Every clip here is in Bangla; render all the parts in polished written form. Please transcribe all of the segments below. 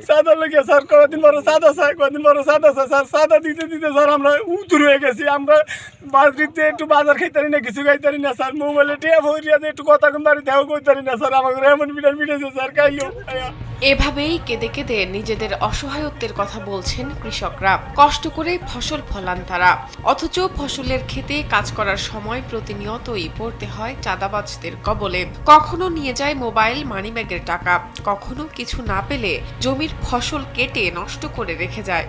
সাদা লেগে স্যার কদিন বড় সাদা স্যার কদিন বড় সাদা স্যার সাদা দিতে দিতে স্যার আমরা উতুর হয়ে গেছি। আমরা বাড়িতে একটু বাজার খাইতারি না, কিছু খাইতারি না স্যার। মোবাইলে টিয়া ভরিয়া একটু কথা কোন বাড়ি দেওয়া করতারি না স্যার। আমাকে এমন বিড়াল বিড়েছে স্যার খাইও। এভাবেই কেঁদে কেঁদে নিজেদের অসহায়ত্বের কথা বলছেন কৃষকরা। কষ্ট করে ফসল ফলান তারা, অথচ ফসলের ক্ষেতে কাজ করার সময় প্রতিনিয়তই পড়তে হয় চাঁদাবাজদের কবলে। কখনো নিয়ে যায় মোবাইল, মানিব্যাগের টাকা, কখনো কিছু না পেলে জমির ফসল কেটে নষ্ট করে রেখে যায়।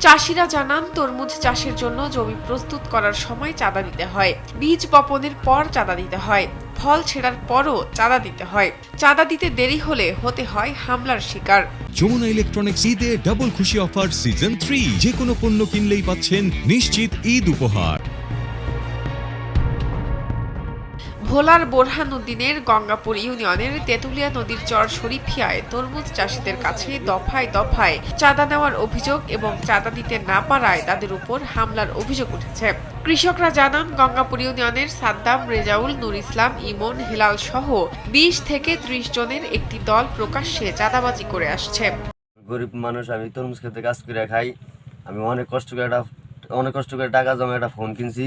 চাষিরা জানান, তরমুজ চাষের জন্য জমি প্রস্তুত করার সময় চাঁদা দিতে হয়, বীজ বপনের পর চাঁদা দিতে হয়, ফল ছেঁড়ার পরও চাঁদা দিতে হয়। চাঁদা দিতে দেরি হলে হতে হয় হামলার শিকার। যমুনা ইলেকট্রনিক্স ঈদে ডাবল খুশি অফার সিজন 3, যে কোনো পণ্য কিনলেই পাচ্ছেন নিশ্চিত ঈদ উপহার। ভোলার বোরহানউদ্দিনের গঙ্গাপুর ইউনিয়নের তেঁতুলিয়া নদীর চর শরীফিয়ায় তরমুজ চাষিদের কাছে দফায় দফায় চাঁদা নেওয়ার অভিযোগ এবং চাঁদা দিতে না পারায় তাদের উপর হামলার অভিযোগ উঠেছে। কৃষকরা জানান, গঙ্গাপুর ইউনিয়নের সাদ্দাম, রেজাউল, নুর ইসলাম, ইমন, হেলাল সহ 20 থেকে 30 জনের একটি দল প্রকাশ্যে চাঁদাবাজি করে আসছে। গরিব মানুষ, আমি তরমুজ খেতে কাজ করে খাই। আমি অনেক কষ্ট করে টাকা জমা একটা ফোন কিনছি।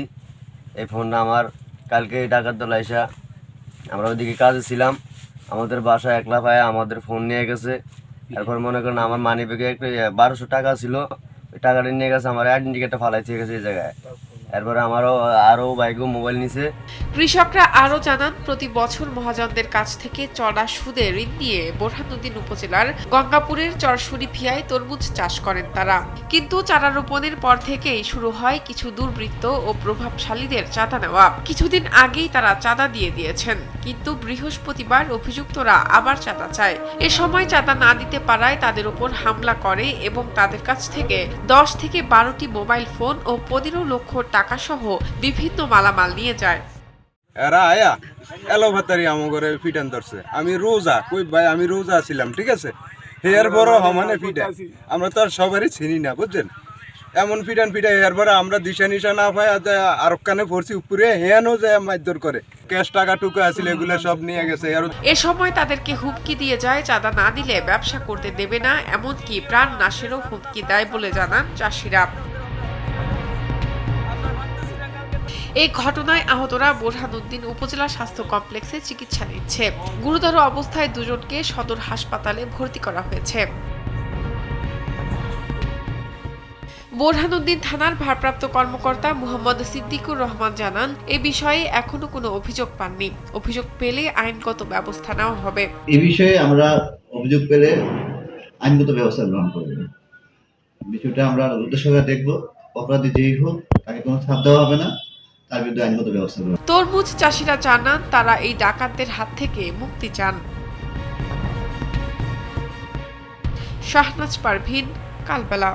এই ফোনটা আমার কালকে ডাকাত দল আইসা, আমরা ওইদিকে কাজে ছিলাম, আমাদের বাসায় একলা পায় আমাদের ফোন নিয়ে গেছে। এরপর মনে করেন আমার মানি ব্যাগে একটা 1200 টাকা ছিল, ওই টাকাটা নিয়ে গেছে, আমার আইডেন্টি কার্ডটা ফালাইতে গেছে এই জায়গায়। এরপরে আরও বাইকও মোবাইল নিছে। কৃষকরা আরও জানান, প্রতি বছর মহাজনদের কাছ থেকে চড়া সুদে ঋণ নিয়ে বোরহানউদ্দিন উপজেলার গঙ্গাপুরের চর শরীফিয়ায় তরমুজ চাষ করেন তারা। কিন্তু চারা রোপণের পর থেকেই শুরু হয় কিছু দুর্বৃত্ত ও প্রভাবশালীদের চাঁদা নেওয়া। কিছুদিন আগেই তারা চাঁদা দিয়েছেন, কিন্তু বৃহস্পতিবার অভিযুক্তরা আবার চাঁদা চায়। এ সময় চাঁদা না দিতে পারায় তাদের উপর হামলা করে এবং তাদের কাছ থেকে 10 থেকে 12টি মোবাইল ফোন ও 15 লক্ষ টাকা সহ বিভিন্ন মালামাল নিয়ে যায়। এরা আয়া এলোভাতারি আমগরে ফিটান ধরছে। আমি রোজা কই ভাই, আমি রোজা ছিলাম, ঠিক আছে। হেয়ার বড় মানে ফিটা, আমরা তো আর সবারই চিনি না, বুঝছেন। এমন ফিটান হেয়ার বড় আমরা দিশা নিশা না পাই আর কানে পড়ছি উপরে হেয়ানো যায় মারধর করে। ক্যাশ টাকা টুকু আছিল এগুলো সব নিয়ে গেছে। এ সময় তাদেরকে হুমকি দিয়ে যায়, চাঁদা না দিলে ব্যবসা করতে দেবে না, এমনকি প্রাণ নাশেরও হুমকি দেয় বলে জানান চাষিরা। এই ঘটনায় আহতরা বোরহানউদ্দিন উপজেলা স্বাস্থ্য কমপ্লেক্সে চিকিৎসা নিচ্ছে। গুরুতর অবস্থায় দুজনকে সদর হাসপাতালে ভর্তি করা হয়েছে। বোরহানউদ্দিন থানার ভারপ্রাপ্ত কর্মকর্তা মুহাম্মদ সিদ্দিকুর রহমান জানান, এ বিষয়ে এখনো কোনো অভিযোগ পাননি। অভিযোগ পেলে আইনগত ব্যবস্থা নেওয়া হবে। এই বিষয়ে আমরা অভিযোগ পেলে আইনগত ব্যবস্থা গ্রহণ করব। বিষয়টা আমরা উদ্দেশ্যে দেখব, অপরাধী যেই হোক তাকে কোনো ছাড় দেওয়া হবে না, তার বিরুদ্ধে আইনগত ব্যবস্থা গ্রহণ। তরমুজ চাষিরা জানান, তারা এই ডাকাতদের হাত থেকে মুক্তি চান। শাহনাজ পারভিন, কালবেলা।